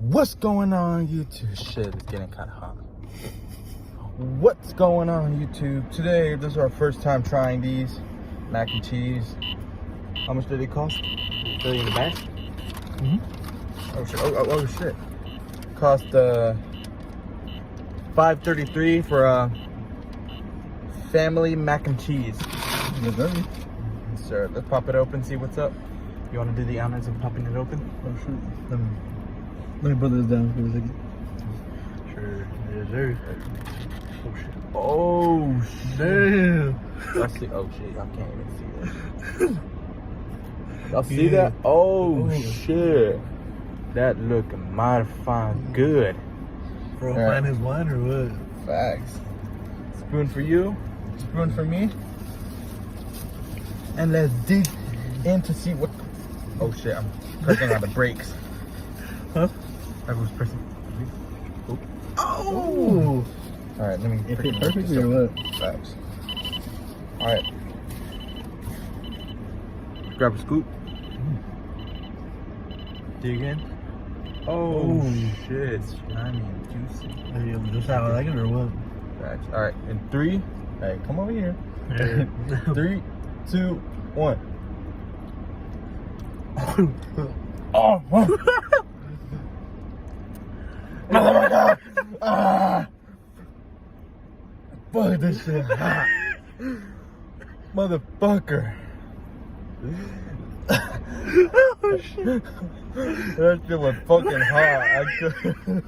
What's going on YouTube? Shit, it's getting kind of hot. What's going on YouTube? Today, this is our first time trying these mac and cheese. How much did they cost? Fill you in the back? Oh shit! Oh shit! Cost $5.33 for a family mac and cheese. Yes, sir. Yes, sir. Let's pop it open. See what's up. You want to do the honors of popping it open? Oh shit. Let me put this down for a second. Sure. Yes, sir. Oh shit! Damn. Y'all see? Oh shit! Y'all can't even see that. Y'all see that? Oh shit! That looking mighty fine good. Bro, All right. find his wine or what? Facts. Spoon for you. Spoon for me. And let's dig in to see what. Oh shit! I'm pressing on the brakes. Huh? I was pressing. Oh! All right, let me. It freaking fit perfectly look or this what? up. Facts. All right. Grab a scoop. Dig in. Oh shit! Slimy and juicy. Hey, just how I like it or what? Facts. All right, in 3. Hey, come over here. 3, 2, 1. Oh my god! Ah! Fuck, this shit hot. Motherfucker. Oh shit. That shit was fucking hot. I couldn't.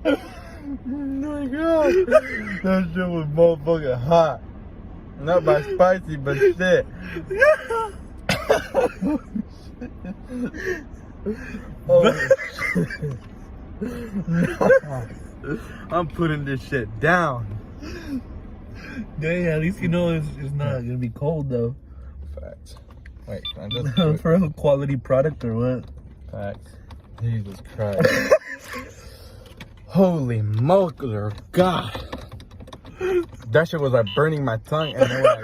Oh my god. That shit was motherfucking hot. Not by spicy, but shit. Oh shit. I'm putting this shit down. Dang, at least you know it's not gonna be cold though. Facts. Wait, can I just For a quality product or what? Facts. Jesus Christ. Holy molar God. That shit was like burning my tongue, and then when I